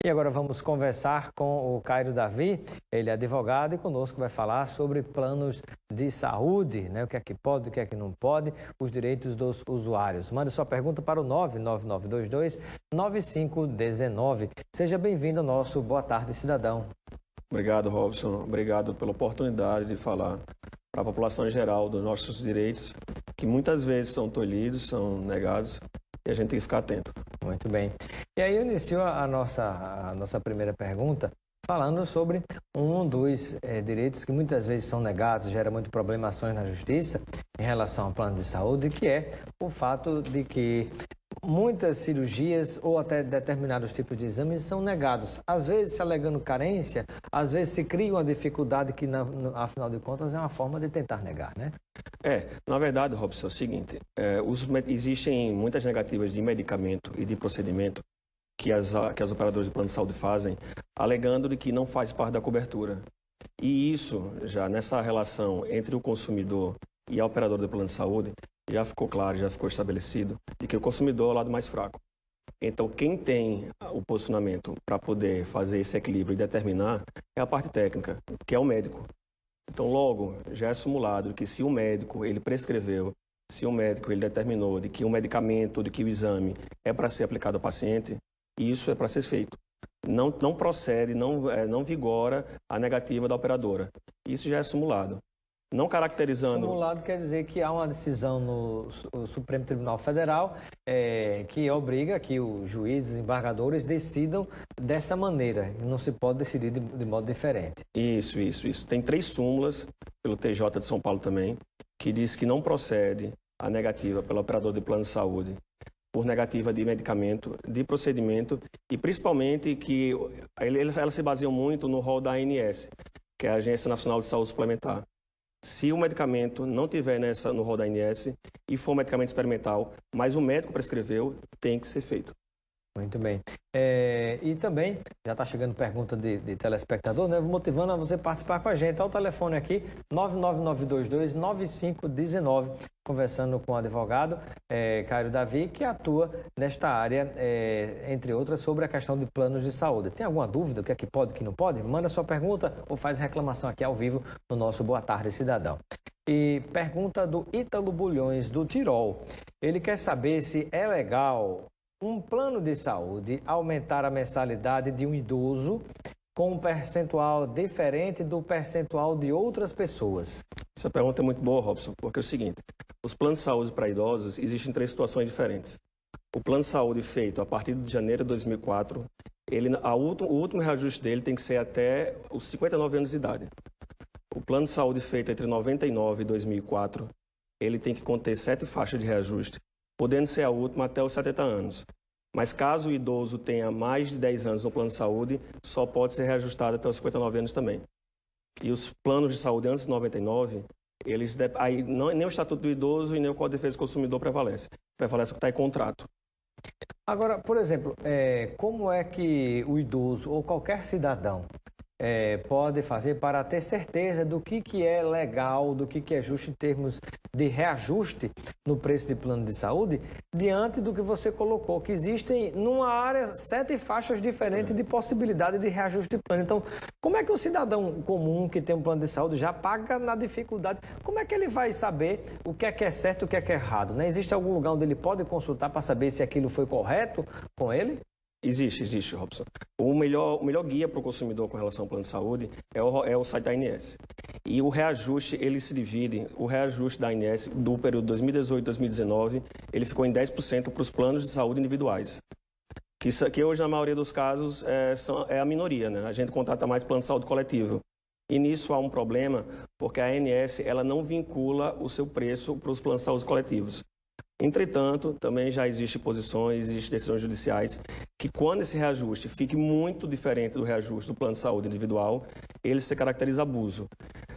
E agora vamos conversar com o Cairo Davi, ele é advogado e conosco vai falar sobre planos de saúde, né? O que é que pode, o que é que não pode, os direitos dos usuários. Mande sua pergunta para o 99922-9519. Seja bem-vindo ao nosso Boa Tarde, Cidadão. Obrigado, Robson. Obrigado pela oportunidade de falar para a população em geral dos nossos direitos, que muitas vezes são tolhidos, são negados, e a gente tem que ficar atento. Muito bem. E aí eu inicio a nossa primeira pergunta falando sobre um dos direitos que muitas vezes são negados, gera muito problemações na justiça em relação ao plano de saúde, que é o fato de que muitas cirurgias ou até determinados tipos de exames são negados. Às vezes se alegando carência, às vezes se cria uma dificuldade que, afinal de contas, é uma forma de tentar negar, né? Na verdade, Robson, é o seguinte, existem muitas negativas de medicamento e de procedimento que as operadoras de plano de saúde fazem, alegando de que não faz parte da cobertura. E isso, já nessa relação entre o consumidor e a operadora do plano de saúde, já ficou claro, já ficou estabelecido, de que o consumidor é o lado mais fraco. Então, quem tem o posicionamento para poder fazer esse equilíbrio e determinar é a parte técnica, que é o médico. Então, logo, já é simulado que se o médico ele prescreveu, se o médico ele determinou de que o medicamento, de que o exame é para ser aplicado ao paciente, isso é para ser feito. Não procede, não vigora a negativa da operadora. Isso já é simulado. Não caracterizando... Simulado quer dizer que há uma decisão no Supremo Tribunal Federal que obriga que os juízes, desembargadores decidam dessa maneira. E não se pode decidir de modo diferente. Isso. Tem 3 súmulas, pelo TJ de São Paulo também, que diz que não procede a negativa pelo operador de plano de saúde por negativa de medicamento, de procedimento e principalmente que elas se baseiam muito no rol da ANS, que é a Agência Nacional de Saúde Suplementar. Se o medicamento não tiver no rol da ANS e for um medicamento experimental, mas o médico prescreveu, tem que ser feito. Muito bem. E também, já está chegando pergunta de telespectador, né? Motivando a você participar com a gente. Olha o telefone aqui, 99922-9519, conversando com o advogado Cairo Davi, que atua nesta área, entre outras, sobre a questão de planos de saúde. Tem alguma dúvida, o que é que pode, o que não pode? Manda sua pergunta ou faz reclamação aqui ao vivo no nosso Boa Tarde, Cidadão. E pergunta do Ítalo Bulhões, do Tirol. Ele quer saber se é legal um plano de saúde aumentar a mensalidade de um idoso com um percentual diferente do percentual de outras pessoas. Essa pergunta é muito boa, Robson, porque é o seguinte, os planos de saúde para idosos existem 3 situações diferentes. O plano de saúde feito a partir de janeiro de 2004, o último reajuste dele tem que ser até os 59 anos de idade. O plano de saúde feito entre 99 e 2004, ele tem que conter 7 faixas de reajuste, podendo ser a última até os 70 anos. Mas caso o idoso tenha mais de 10 anos no plano de saúde, só pode ser reajustado até os 59 anos também. E os planos de saúde antes de 99, nem o Estatuto do Idoso e nem o Código de Defesa do Consumidor prevalece. Prevalece o que está em contrato. Agora, por exemplo, como é que o idoso ou qualquer cidadão pode fazer para ter certeza do que é legal, do que é justo em termos de reajuste no preço de plano de saúde, diante do que você colocou, que existem numa área 7 faixas diferentes de possibilidade de reajuste de plano. Então, como é que o cidadão comum que tem um plano de saúde já paga na dificuldade? Como é que ele vai saber o que é certo e o que é errado, né? Existe algum lugar onde ele pode consultar para saber se aquilo foi correto com ele? Existe, Robson. O melhor guia para o consumidor com relação ao plano de saúde é o site da ANS. E o reajuste, ele se divide, o reajuste da ANS do período 2018-2019, ele ficou em 10% para os planos de saúde individuais. Que hoje, na maioria dos casos, é a minoria, né? A gente contrata mais plano de saúde coletivo. E nisso há um problema, porque a ANS ela não vincula o seu preço para os planos de saúde coletivos. Entretanto, também já existem posições, existem decisões judiciais que quando esse reajuste fique muito diferente do reajuste do plano de saúde individual, ele se caracteriza abuso.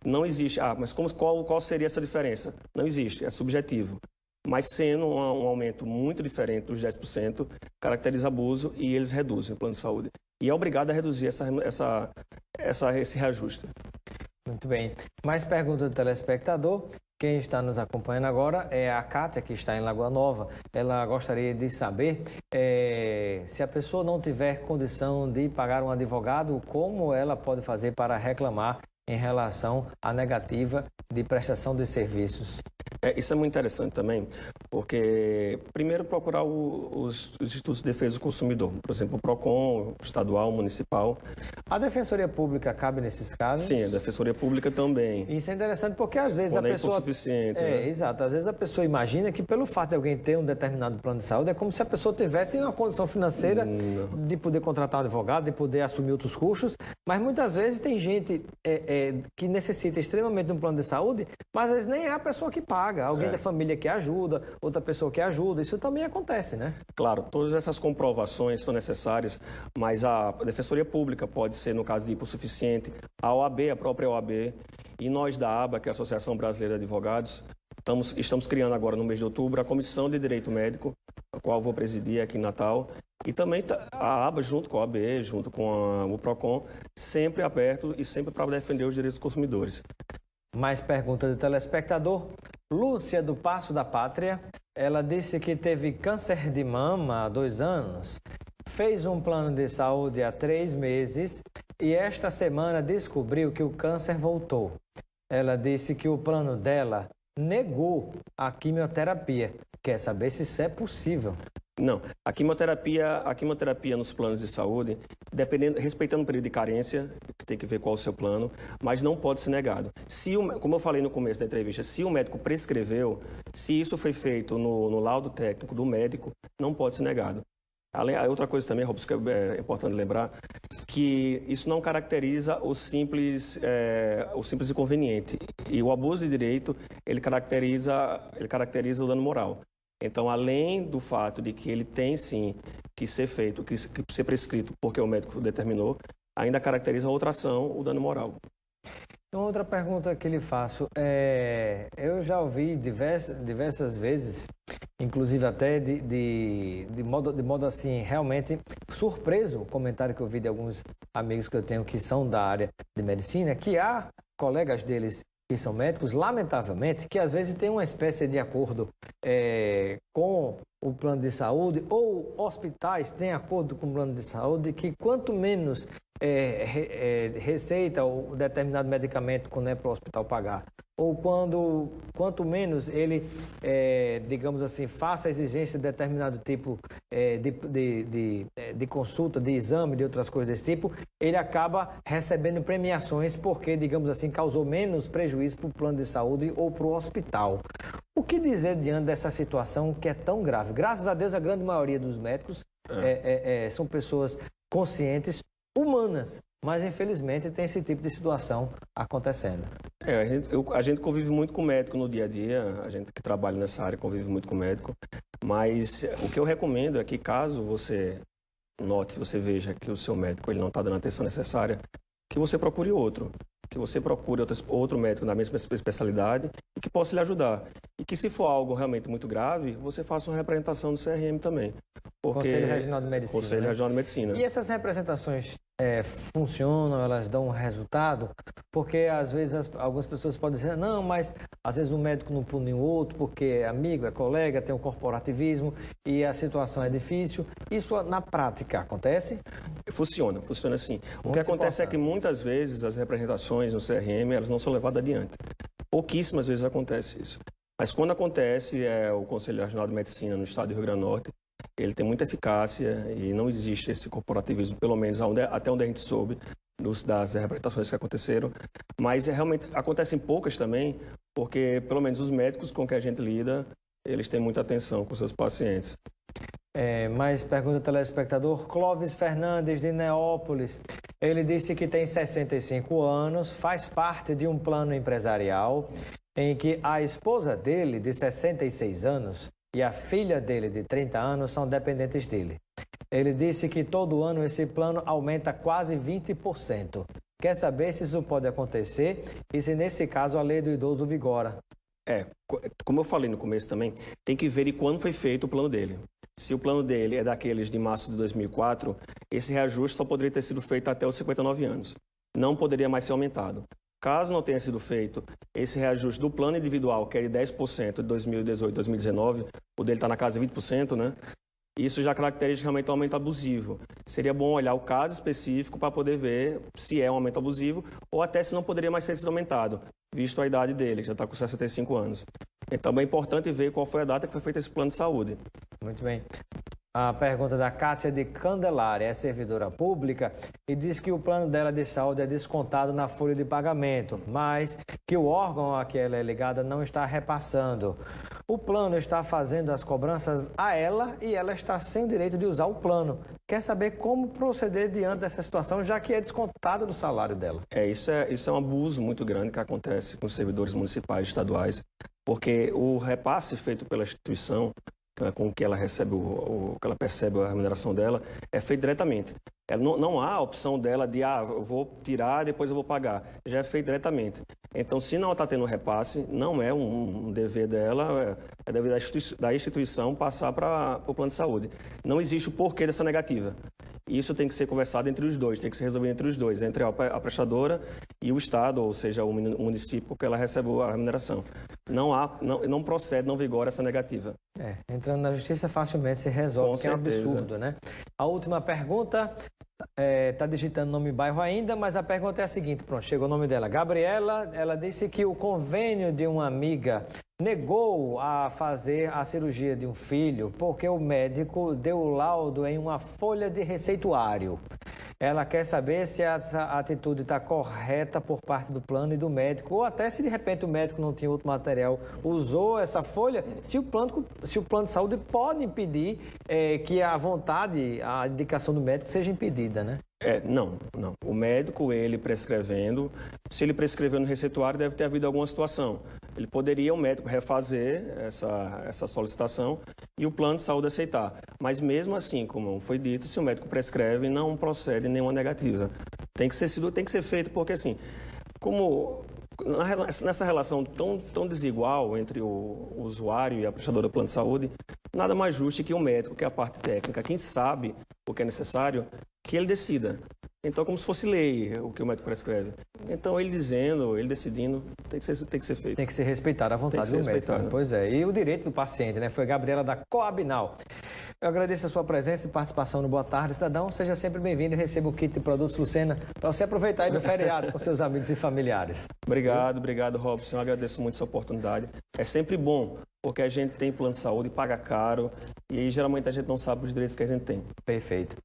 Não existe, mas qual seria essa diferença? Não existe, é subjetivo. Mas sendo um aumento muito diferente dos 10%, caracteriza abuso e eles reduzem o plano de saúde. E é obrigado a reduzir esse reajuste. Muito bem. Mais pergunta do telespectador. Quem está nos acompanhando agora é a Cátia, que está em Lagoa Nova. Ela gostaria de saber se a pessoa não tiver condição de pagar um advogado, como ela pode fazer para reclamar em relação à negativa de prestação de serviços. Isso é muito interessante também, porque primeiro procurar os institutos de defesa do consumidor, por exemplo, o PROCON, estadual, municipal. A Defensoria Pública cabe nesses casos? Sim, a Defensoria Pública também. Isso é interessante porque às vezes a pessoa... suficiente, né? Exato. Às vezes a pessoa imagina que pelo fato de alguém ter um determinado plano de saúde, é como se a pessoa tivesse uma condição financeira de poder contratar um advogado, de poder assumir outros custos, mas muitas vezes tem gente que necessita extremamente de um plano de saúde, mas às vezes nem é a pessoa que paga. Alguém da família que ajuda, outra pessoa que ajuda. Isso também acontece, né? Claro, todas essas comprovações são necessárias, mas a Defensoria Pública pode ser, no caso de hipossuficiente, a OAB, a própria OAB, e nós da ABA, que é a Associação Brasileira de Advogados, estamos criando agora no mês de outubro a Comissão de Direito Médico, a qual vou presidir aqui em Natal, e também a ABA, junto com a OAB, junto com o PROCON, sempre aberto e sempre para defender os direitos dos consumidores. Mais pergunta do telespectador. Lúcia, do Passo da Pátria, ela disse que teve câncer de mama há 2 anos, fez um plano de saúde há 3 meses e esta semana descobriu que o câncer voltou. Ela disse que o plano dela negou a quimioterapia. Quer saber se isso é possível? Não, a quimioterapia nos planos de saúde, respeitando o período de carência, que tem que ver qual é o seu plano, mas não pode ser negado. Como eu falei no começo da entrevista, se o médico prescreveu, se isso foi feito no laudo técnico do médico, não pode ser negado. Outra coisa também, Robson, que é importante lembrar, que isso não caracteriza o simples inconveniente. E o abuso de direito, ele caracteriza o dano moral. Então, além do fato de que ele tem, sim, que ser feito, que ser prescrito porque o médico determinou, ainda caracteriza a outra ação, o dano moral. Uma outra pergunta que lhe faço eu já ouvi diversas vezes, inclusive até de modo assim, realmente surpreso, o comentário que eu vi de alguns amigos que eu tenho que são da área de medicina, que há colegas deles que são médicos, lamentavelmente, que às vezes tem uma espécie de acordo com o plano de saúde, ou hospitais têm acordo com o plano de saúde, que quanto menos receita ou determinado medicamento quando é para o hospital pagar, ou quanto menos ele, digamos assim, faça a exigência de determinado tipo de consulta, de exame, de outras coisas desse tipo, ele acaba recebendo premiações porque, digamos assim, causou menos prejuízo para o plano de saúde ou para o hospital. O que dizer diante dessa situação que é tão grave? Graças a Deus, a grande maioria dos médicos são pessoas conscientes, humanas, mas infelizmente tem esse tipo de situação acontecendo. A gente convive muito com médico no dia a dia, a gente que trabalha nessa área convive muito com médico, mas o que eu recomendo é que caso você note, você veja que o seu médico ele não está dando a atenção necessária, que você procure outro. Que você procure outro médico na mesma especialidade e que possa lhe ajudar. E que se for algo realmente muito grave, você faça uma representação do CRM também. Conselho Regional de Medicina. Conselho Regional de Medicina. E essas representações funcionam, elas dão um resultado? Porque às vezes algumas pessoas podem dizer, não, mas às vezes um médico não pune o outro porque é amigo, é colega, tem um corporativismo e a situação é difícil. Isso na prática acontece? Funciona sim. O Muito que acontece importante. é que muitas vezes as representações no CRM elas não são levadas adiante. Pouquíssimas vezes acontece isso. Mas quando acontece, o Conselho Regional de Medicina no estado do Rio Grande do Norte, ele tem muita eficácia e não existe esse corporativismo, pelo menos até onde a gente soube, das representações que aconteceram. Mas realmente acontecem poucas também, porque pelo menos os médicos com que a gente lida, eles têm muita atenção com seus pacientes. Mais pergunta do telespectador. Clóvis Fernandes, de Neópolis. Ele disse que tem 65 anos, faz parte de um plano empresarial em que a esposa dele, de 66 anos, e a filha dele, de 30 anos, são dependentes dele. Ele disse que todo ano esse plano aumenta quase 20%. Quer saber se isso pode acontecer e se, nesse caso, a lei do idoso vigora. Como eu falei no começo também, tem que ver de quando foi feito o plano dele. Se o plano dele é daqueles de março de 2004, esse reajuste só poderia ter sido feito até os 59 anos. Não poderia mais ser aumentado. Caso não tenha sido feito esse reajuste do plano individual, que é de 10% de 2018 e 2019, o dele está na casa de 20%, né? Isso já caracteriza realmente um aumento abusivo. Seria bom olhar o caso específico para poder ver se é um aumento abusivo ou até se não poderia mais ser sido aumentado, visto a idade dele, já está com 65 anos. Então é importante ver qual foi a data que foi feito esse plano de saúde. Muito bem. A pergunta da Kátia de Candelária, é servidora pública e diz que o plano dela de saúde é descontado na folha de pagamento, mas que o órgão a que ela é ligada não está repassando. O plano está fazendo as cobranças a ela e ela está sem o direito de usar o plano. Quer saber como proceder diante dessa situação, já que é descontado do salário dela. Isso é um abuso muito grande que acontece com os servidores municipais e estaduais, porque o repasse feito pela instituição, com que ela recebe que ela percebe a remuneração dela, é feito diretamente. Ela não há a opção dela de, eu vou tirar, depois eu vou pagar. Já é feito diretamente. Então, se não está tendo repasse, não é um dever dela, é dever da instituição passar para o plano de saúde. Não existe o porquê dessa negativa. Isso tem que ser conversado entre os dois, tem que ser resolvido entre os dois, entre a prestadora e o Estado, ou seja, o município que ela recebe a remuneração. Não procede, não vigora essa negativa. Entrando na justiça facilmente se resolve, que é um absurdo, né? A última pergunta, está digitando nome e bairro ainda, mas a pergunta é a seguinte, pronto, chegou o nome dela. Gabriela, ela disse que o convênio de uma amiga negou a fazer a cirurgia de um filho porque o médico deu o laudo em uma folha de receituário. Ela quer saber se essa atitude está correta por parte do plano e do médico, ou até se de repente o médico não tinha outro material, usou essa folha, se o plano de saúde pode impedir que a vontade, a indicação do médico seja impedida, né? Não. O médico, ele prescrevendo, se ele prescreveu no receituário, deve ter havido alguma situação. Ele poderia, o médico, refazer essa solicitação e o plano de saúde aceitar. Mas mesmo assim, como foi dito, se o médico prescreve, não procede nenhuma negativa. Tem que ser feito, porque assim, como nessa relação tão desigual entre o usuário e a prestadora do plano de saúde, nada mais justo que o médico, que é a parte técnica, quem sabe o que é necessário, que ele decida. Então, como se fosse lei o que o médico prescreve. Então, ele decidindo, tem que ser feito. Tem que ser respeitado a vontade do médico. Né? Pois é. E o direito do paciente, né? Foi a Gabriela da Coabinal. Eu agradeço a sua presença e participação no Boa Tarde, Cidadão. Seja sempre bem-vindo e receba o kit de produtos Lucena para você aproveitar aí do feriado com seus amigos e familiares. Obrigado, Robson. Eu agradeço muito essa oportunidade. É sempre bom, porque a gente tem plano de saúde, paga caro e aí, geralmente a gente não sabe os direitos que a gente tem. Perfeito.